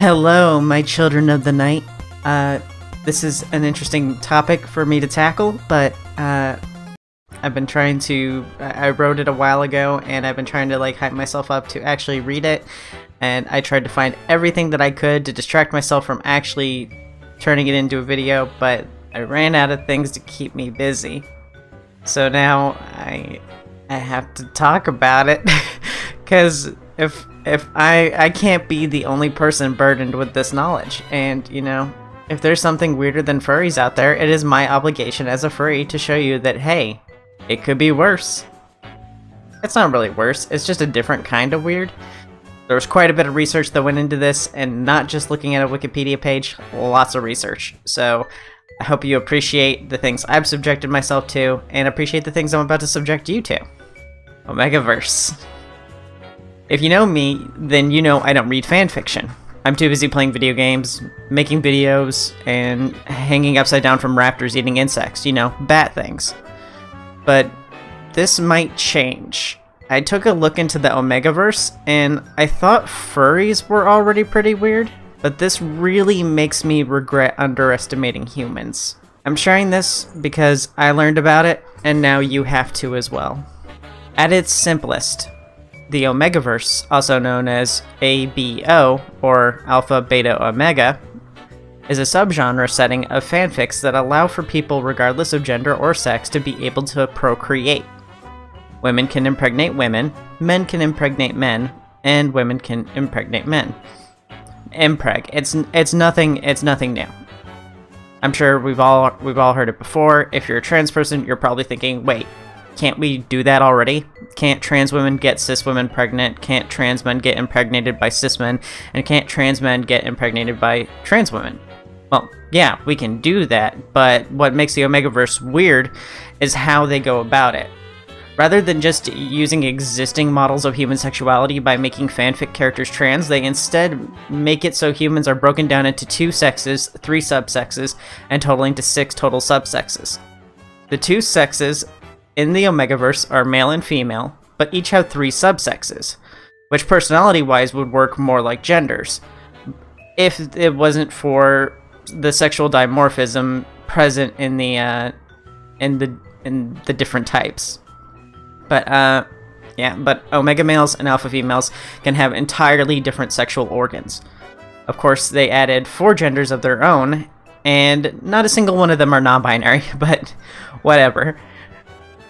Hello, my children of the night. This is an interesting topic for me to tackle, but I've been trying to. I wrote it a while ago, and I've been trying to hype myself up to actually read it. And I tried to find everything that I could to distract myself from actually turning it into a video, but I ran out of things to keep me busy. So now I have to talk about it, because if I can't be the only person burdened with this knowledge, and if there's something weirder than furries out there, it is my obligation as a furry to show you that, hey, it could be worse. It's not really worse, it's just a different kind of weird. There was quite a bit of research that went into this, and not just looking at a Wikipedia page, lots of research. So I hope you appreciate the things I've subjected myself to, and appreciate the things I'm about to subject you to. Omegaverse. If you know me, then you know I don't read fanfiction. I'm too busy playing video games, making videos, and hanging upside down from raptors eating insects, bat things. But this might change. I took a look into the Omegaverse, and I thought furries were already pretty weird, but this really makes me regret underestimating humans. I'm sharing this because I learned about it, and now you have to as well. At its simplest, the Omegaverse, also known as ABO, or Alpha, Beta, Omega, is a subgenre setting of fanfics that allow for people regardless of gender or sex to be able to procreate. Women can impregnate women, men can impregnate men, and women can impregnate men. Impreg. It's nothing new. I'm sure we've all heard it before. If you're a trans person, you're probably thinking, wait, can't we do that already? Can't trans women get cis women pregnant? Can't trans men get impregnated by cis men? And can't trans men get impregnated by trans women? Well, yeah, we can do that, but what makes the Omegaverse weird is how they go about it. Rather than just using existing models of human sexuality by making fanfic characters trans, they instead make it so humans are broken down into 2 sexes, 3 subsexes, and totaling to 6 total subsexes. The 2 sexes in the Omegaverse are male and female, but each have 3 subsexes, which personality-wise would work more like genders, if it wasn't for the sexual dimorphism present in the different types. But Omega males and Alpha females can have entirely different sexual organs. Of course, they added 4 genders of their own, and not a single one of them are non-binary, but whatever.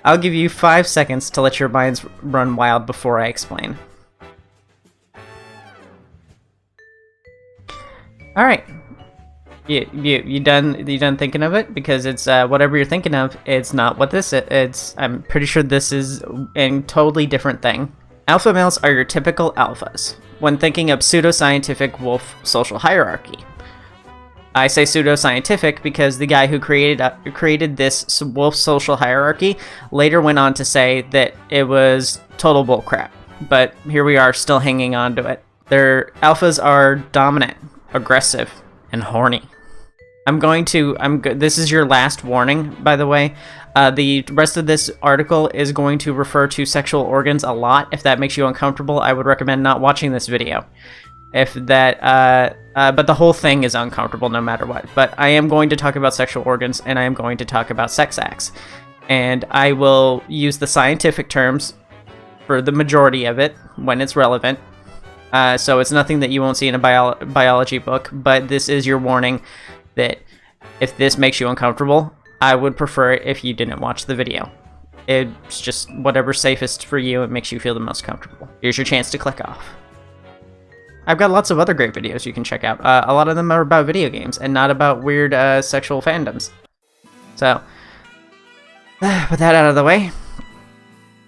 I'll give you 5 seconds to let your minds run wild before I explain. Alright. You done thinking of it? Because it's whatever you're thinking of, it's not what this is. I'm pretty sure this is a totally different thing. Alpha males are your typical alphas, when thinking of pseudoscientific wolf social hierarchy. I say pseudoscientific because the guy who created this wolf social hierarchy later went on to say that it was total bullcrap. But here we are, still hanging on to it. Their alphas are dominant, aggressive, and horny. This is your last warning, by the way. The rest of this article is going to refer to sexual organs a lot. If that makes you uncomfortable, I would recommend not watching this video. But the whole thing is uncomfortable no matter what. But I am going to talk about sexual organs, and I am going to talk about sex acts. And I will use the scientific terms for the majority of it when it's relevant. So it's nothing that you won't see in a biology book, but this is your warning that if this makes you uncomfortable, I would prefer it if you didn't watch the video. It's just whatever's safest for you and makes you feel the most comfortable. Here's your chance to click off. I've got lots of other great videos you can check out. A lot of them are about video games and not about weird sexual fandoms. So, with that out of the way,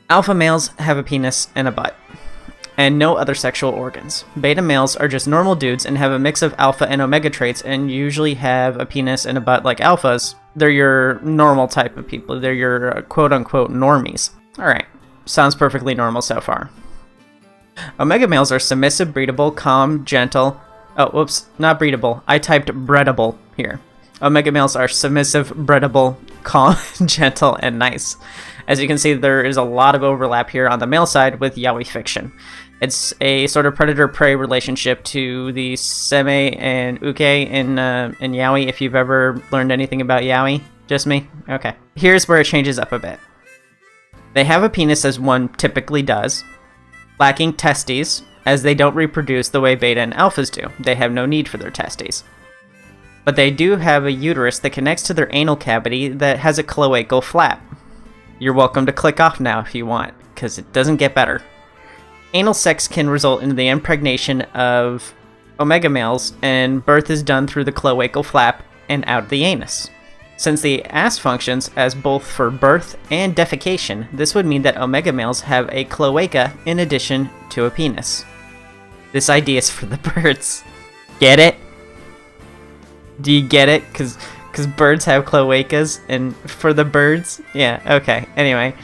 alpha males have a penis and a butt, and no other sexual organs. Beta males are just normal dudes and have a mix of alpha and omega traits and usually have a penis and a butt like alphas. They're your normal type of people. They're your quote-unquote normies. Alright, sounds perfectly normal so far. Omega males are submissive, breedable, calm, gentle. Oh, whoops, not breedable. I typed breedable here. Omega males are submissive, breedable, calm, gentle, and nice. As you can see, there is a lot of overlap here on the male side with yaoi fiction. It's a sort of predator-prey relationship to the seme and uke in yaoi, if you've ever learned anything about yaoi. Just me? Okay. Here's where it changes up a bit. They have a penis as one typically does, lacking testes, as they don't reproduce the way beta and alphas do. They have no need for their testes. But they do have a uterus that connects to their anal cavity that has a cloacal flap. You're welcome to click off now if you want, because it doesn't get better. Anal sex can result in the impregnation of omega males, and birth is done through the cloacal flap and out the anus. Since the ass functions as both for birth and defecation, this would mean that omega males have a cloaca in addition to a penis. This idea is for the birds. Get it? Do you get it? Because birds have cloacas, and for the birds? Yeah, okay. Anyway,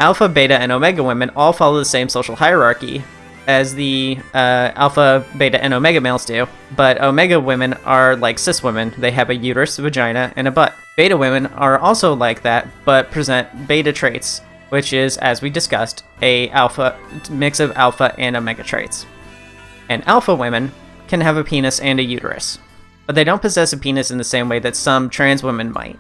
alpha, beta, and omega women all follow the same social hierarchy as the alpha, beta, and omega males do, but omega women are like cis women. They have a uterus, vagina, and a butt. Beta women are also like that, but present beta traits, which is, as we discussed, a mix of alpha and omega traits. And alpha women can have a penis and a uterus, but they don't possess a penis in the same way that some trans women might.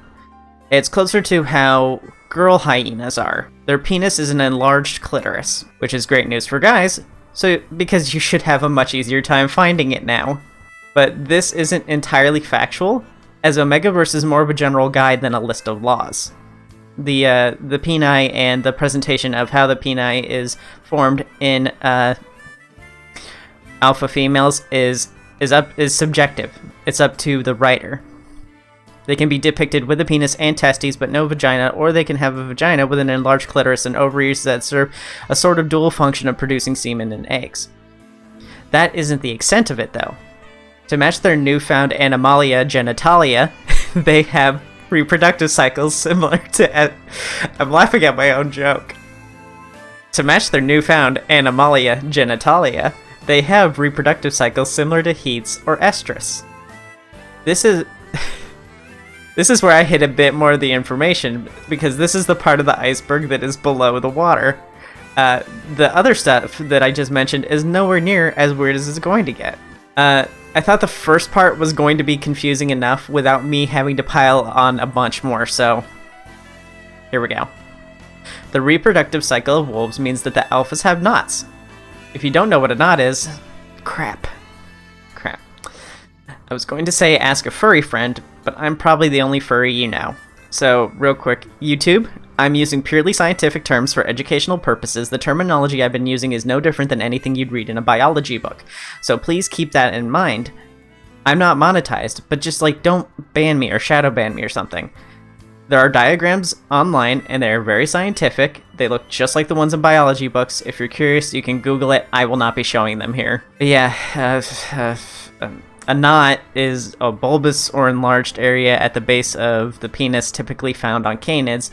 It's closer to how girl hyenas are. Their penis is an enlarged clitoris, which is great news for guys, because you should have a much easier time finding it now. But this isn't entirely factual, as Omegaverse is more of a general guide than a list of laws. The peni and the presentation of how the peni is formed in alpha females is subjective. It's up to the writer. They can be depicted with a penis and testes, but no vagina, or they can have a vagina with an enlarged clitoris and ovaries that serve a sort of dual function of producing semen and eggs. That isn't the extent of it, though. To match their newfound animalia genitalia, they have reproductive cycles similar to... I'm laughing at my own joke. To match their newfound animalia genitalia, they have reproductive cycles similar to heats or estrus. This is where I hit a bit more of the information, because this is the part of the iceberg that is below the water. The other stuff that I just mentioned is nowhere near as weird as it's going to get. I thought the first part was going to be confusing enough without me having to pile on a bunch more, so here we go. The reproductive cycle of wolves means that the alphas have knots. If you don't know what a knot is, crap. I was going to say ask a furry friend, but I'm probably the only furry you know. So, real quick, YouTube, I'm using purely scientific terms for educational purposes. The terminology I've been using is no different than anything you'd read in a biology book. So please keep that in mind. I'm not monetized, but just don't ban me or shadow ban me or something. There are diagrams online, and they're very scientific. They look just like the ones in biology books. If you're curious, you can Google it. I will not be showing them here. But yeah, a knot is a bulbous or enlarged area at the base of the penis, typically found on canids.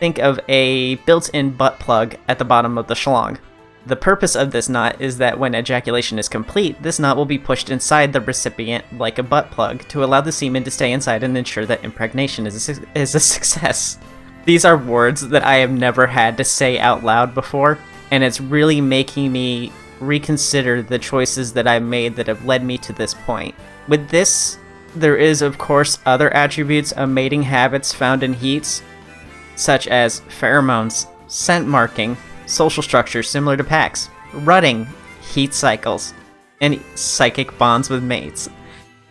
Think of a built-in butt plug at the bottom of the schlong. The purpose of this knot is that when ejaculation is complete, this knot will be pushed inside the recipient like a butt plug to allow the semen to stay inside and ensure that impregnation is a success. These are words that I have never had to say out loud before, and it's really making me reconsider the choices that I've made that have led me to this point. With this, there is of course other attributes of mating habits found in heats, such as pheromones, scent marking, social structures similar to packs, rutting, heat cycles, and psychic bonds with mates.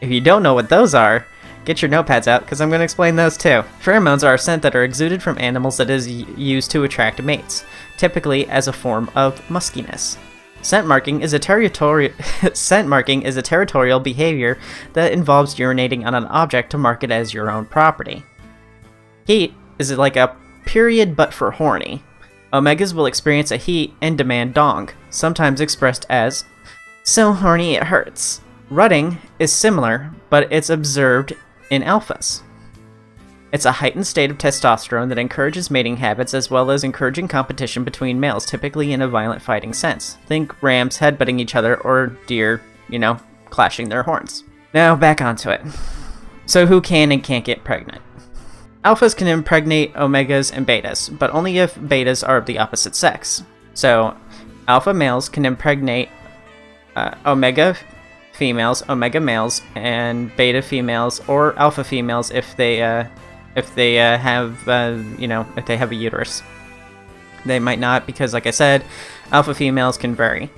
If you don't know what those are, get your notepads out because I'm going to explain those too. Pheromones are a scent that are exuded from animals that is used to attract mates, typically as a form of muskiness. Scent marking is a territorial behavior that involves urinating on an object to mark it as your own property. Heat is like a period but for horny. Omegas will experience a heat and demand dong, sometimes expressed as so horny it hurts. Rutting is similar, but it's observed in alphas. It's a heightened state of testosterone that encourages mating habits as well as encouraging competition between males, typically in a violent fighting sense. Think rams headbutting each other or deer, clashing their horns. Now back onto it. So who can and can't get pregnant? Alphas can impregnate omegas and betas, but only if betas are of the opposite sex. So Alpha males can impregnate omega females, omega males, and beta females or alpha females if they have if they have a uterus. They might not, because like I said, alpha females can vary.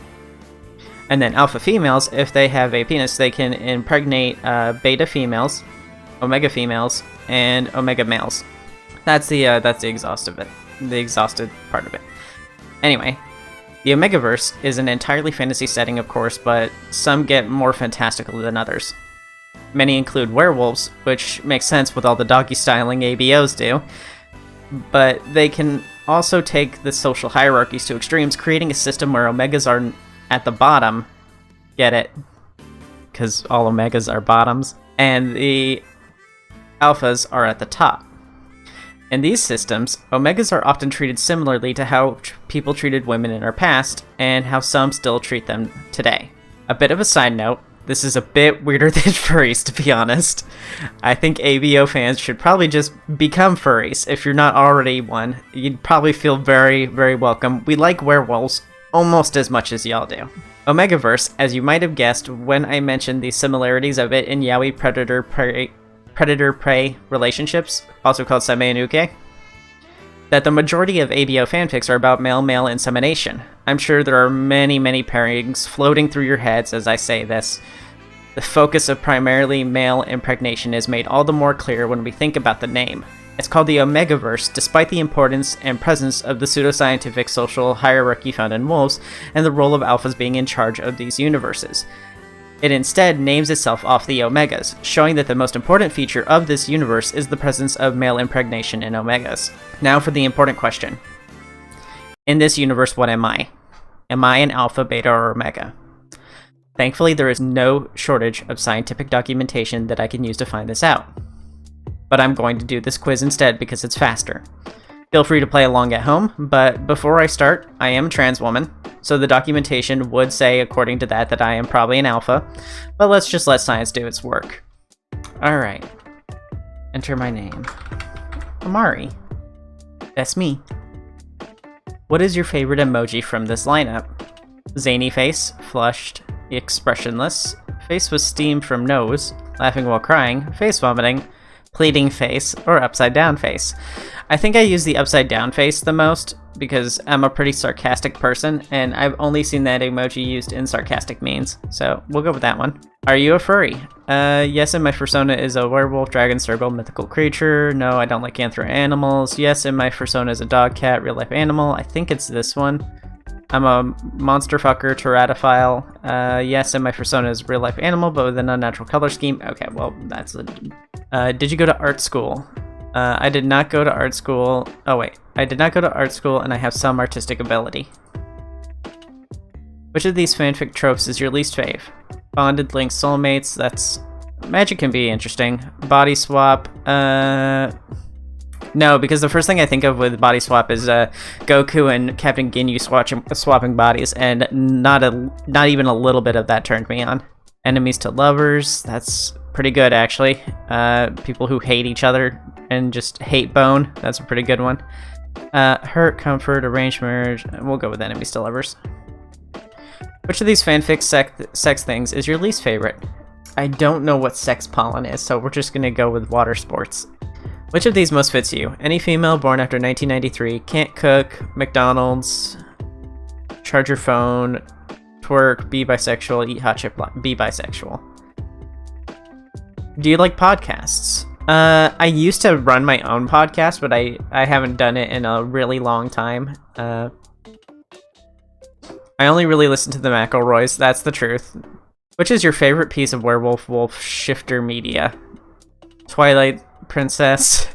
And then alpha females, if they have a penis, they can impregnate beta females, omega females, and omega males. That's the exhausted part of it. Anyway, the Omegaverse is an entirely fantasy setting, of course, but some get more fantastical than others. Many include werewolves, which makes sense with all the doggy styling ABOs do, but they can also take the social hierarchies to extremes, creating a system where omegas are at the bottom. Get it? Because all omegas are bottoms. And the alphas are at the top. In these systems, omegas are often treated similarly to how people treated women in our past, and how some still treat them today. A bit of a side note, this is a bit weirder than furries, to be honest. I think ABO fans should probably just become furries. If you're not already one, you'd probably feel very, very welcome. We like werewolves almost as much as y'all do. Omegaverse, as you might have guessed when I mentioned the similarities of it in yaoi predator-prey relationships, also called same-nuke, that the majority of ABO fanfics are about male-male insemination. I'm sure there are many, many pairings floating through your heads as I say this. The focus of primarily male impregnation is made all the more clear when we think about the name. It's called the Omegaverse, despite the importance and presence of the pseudoscientific social hierarchy found in wolves, and the role of alphas being in charge of these universes. It instead names itself off the Omegas, showing that the most important feature of this universe is the presence of male impregnation in Omegas. Now for the important question. In this universe, what am I? Am I an alpha, beta, or omega? Thankfully, there is no shortage of scientific documentation that I can use to find this out. But I'm going to do this quiz instead because it's faster. Feel free to play along at home, but before I start, I am a trans woman, so the documentation would say, according to that I am probably an alpha, but let's just let science do its work. Alright. Enter my name. Amari. That's me. What is your favorite emoji from this lineup? Zany face, flushed, expressionless, face with steam from nose, laughing while crying, face vomiting, pleading face, or upside down face. I think I use the upside down face the most because I'm a pretty sarcastic person and I've only seen that emoji used in sarcastic means, so we'll go with that one. Are you a furry? Yes, and my persona is a werewolf, dragon, serval, mythical creature. No, I don't like anthro animals. Yes, and my persona is a dog, cat, real life animal. I think it's this one. I'm a monster fucker, teratophile. Yes, and my persona is real life animal, but with an unnatural color scheme. Okay, well, that's a... did you go to art school? I did not go to art school. Oh wait, I did not go to art school and I have some artistic ability. Which of these fanfic tropes is your least fave? Bonded, linked, soulmates, that's... Magic can be interesting. Body swap, no, because the first thing I think of with body swap is Goku and Captain Ginyu swapping bodies, and not even a little bit of that turned me on. Enemies to lovers, that's pretty good actually. People who hate each other and just hate bone, that's a pretty good one. Hurt, comfort, arranged marriage, we'll go with enemies to lovers. Which of these fanfic sex things is your least favorite? I don't know what sex pollen is, so we're just gonna go with water sports. Which of these most fits you? Any female born after 1993, can't cook, McDonald's, charge your phone, twerk, be bisexual, eat hot chip, be bisexual. Do you like podcasts? I used to run my own podcast, but I haven't done it in a really long time. I only really listen to the McElroys, that's the truth. Which is your favorite piece of werewolf wolf shifter media? Twilight Princess,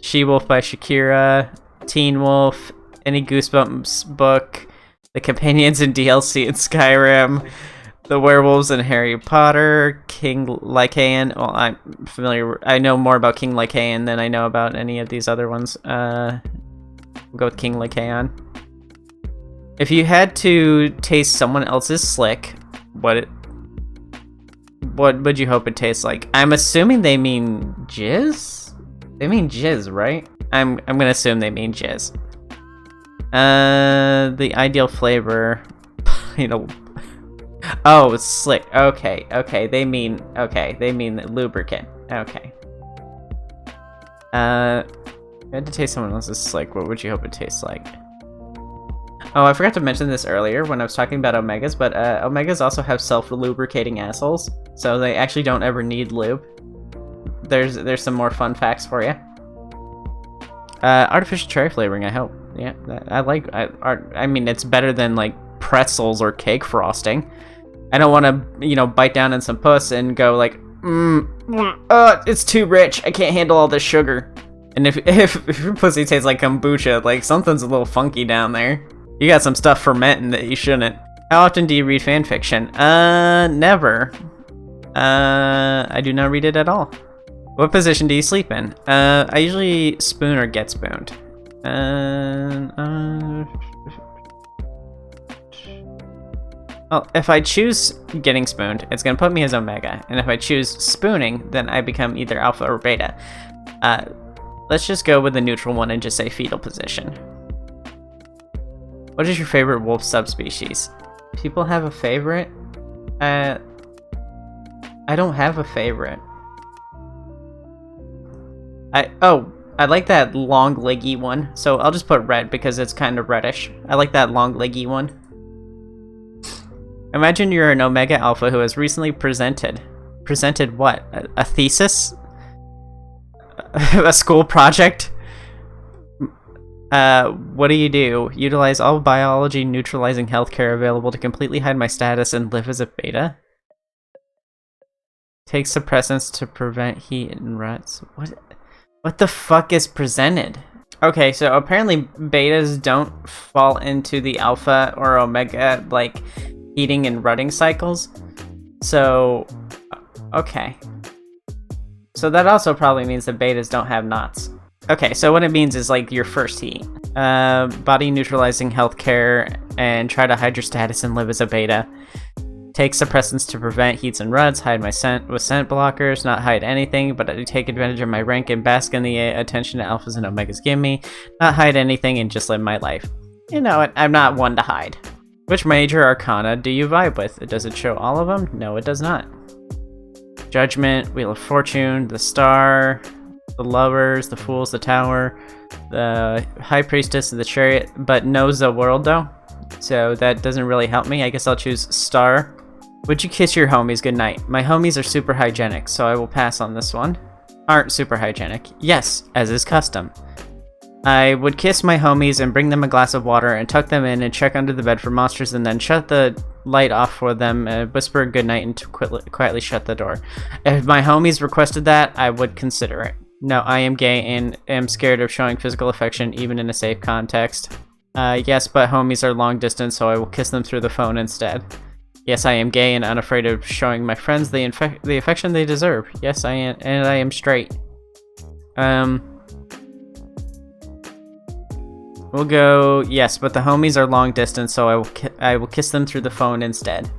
She-Wolf by Shakira, Teen Wolf, any Goosebumps book, the companions in DLC in Skyrim, the werewolves in Harry Potter, King Lycaon. Well, I'm familiar. I know more about King Lycaon than I know about any of these other ones. We'll go with King Lycaon. If you had to taste someone else's slick, what would you hope it tastes like? I'm assuming they mean jizz? They mean jizz, right? I'm gonna assume they mean jizz. The ideal flavor, you know. Oh, it's slick. Okay, they mean lubricant. Okay. I had to taste someone else's slick. What would you hope it tastes like? Oh, I forgot to mention this earlier when I was talking about omegas, but omegas also have self-lubricating assholes, so they actually don't ever need lube. There's some more fun facts for you. Artificial cherry flavoring, I hope. Yeah, I mean, it's better than like pretzels or cake frosting. I don't want to, you know, bite down in some puss and go like, it's too rich. I can't handle all this sugar. And if your pussy tastes like kombucha, like something's a little funky down there. You got some stuff fermenting that you shouldn't. How often do you read fan fiction? Never. I do not read it at all. What position do you sleep in? I usually spoon or get spooned. Well, if I choose getting spooned, it's gonna put me as Omega, and if I choose spooning, then I become either Alpha or Beta. Let's just go with the neutral one and just say fetal position. What is your favorite wolf subspecies? People have a favorite? I don't have a favorite. I like that long leggy one, so I'll just put red because it's kind of reddish. I like that long leggy one. Imagine you're an Omega Alpha who has recently presented what? A thesis? A school project? What do you do? Utilize all biology neutralizing healthcare available to completely hide my status and live as a Beta? Take suppressants to prevent heat and ruts. What the fuck is presented? Okay, so apparently betas don't fall into the alpha or omega, like, heating and rutting cycles. So, okay. So that also probably means that betas don't have knots. Okay, so what it means is, like, your first heat. Body neutralizing healthcare and try to hide your status and live as a beta. Take suppressants to prevent heats and ruts, hide my scent with scent blockers, not hide anything, but I take advantage of my rank and bask in the attention that alphas and omegas give me, not hide anything and just live my life. You know what, I'm not one to hide. Which major arcana do you vibe with? Does it show all of them? No, it does not. Judgment, Wheel of Fortune, the Star, the Lovers, the Fools, the Tower, the High Priestess, and the Chariot, but knows the world though, so that doesn't really help me. I guess I'll choose Star. Would you kiss your homies goodnight? My homies are super hygienic, so I will pass on this one. Aren't super hygienic. Yes, as is custom. I would kiss my homies and bring them a glass of water and tuck them in and check under the bed for monsters and then shut the light off for them and whisper goodnight and quietly shut the door. If my homies requested that, I would consider it. No, I am gay and am scared of showing physical affection even in a safe context. Yes, but homies are long distance, so I will kiss them through the phone instead. Yes, I am gay and unafraid of showing my friends the affection they deserve. Yes, I am, and I am straight. We'll go yes, but the homies are long distance, so I will kiss them through the phone instead.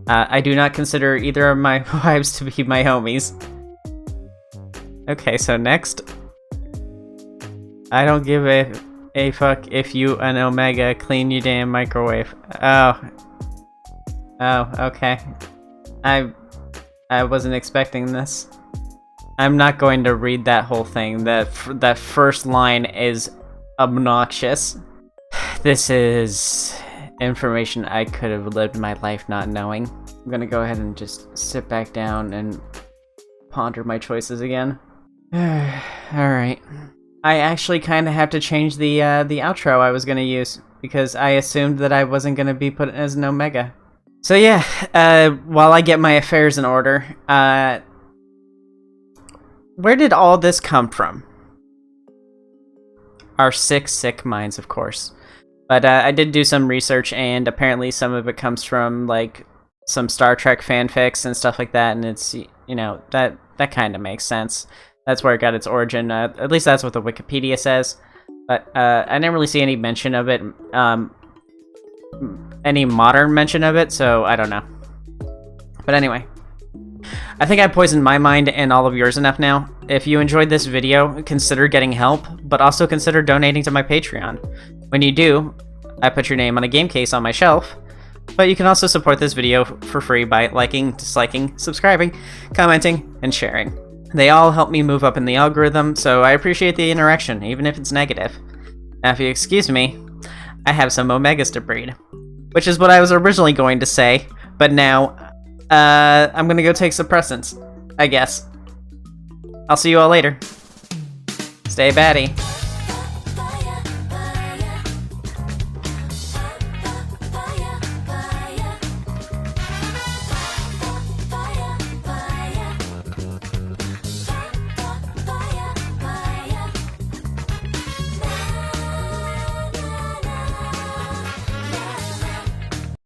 I do not consider either of my wives to be my homies. Okay, so next. I don't give a fuck if you an omega clean your damn microwave. Oh, okay. I wasn't expecting this. I'm not going to read that whole thing. That first line is obnoxious. This is information I could have lived my life not knowing. I'm gonna go ahead and just sit back down and ponder my choices again. Alright. I actually kind of have to change the outro I was gonna use, because I assumed that I wasn't gonna be put as an omega. So yeah, while I get my affairs in order, where did all this come from? Our sick minds, of course. But I did do some research, and apparently some of it comes from, like, some Star Trek fanfics and stuff like that, and it's, you know, that kind of makes sense. That's where it got its origin, at least that's what the Wikipedia says. But I didn't really see any mention of it, any modern mention of it, so I don't know. But anyway, I think I poisoned my mind and all of yours enough now. If you enjoyed this video, consider getting help, but also consider donating to my Patreon. When you do, I put your name on a game case on my shelf, but you can also support this video for free by liking, disliking, subscribing, commenting, and sharing. They all help me move up in the algorithm, so I appreciate the interaction, even if it's negative. Now, if you excuse me, I have some Omegas to breed, which is what I was originally going to say, but now, I'm gonna go take suppressants, I guess. I'll see you all later. Stay batty.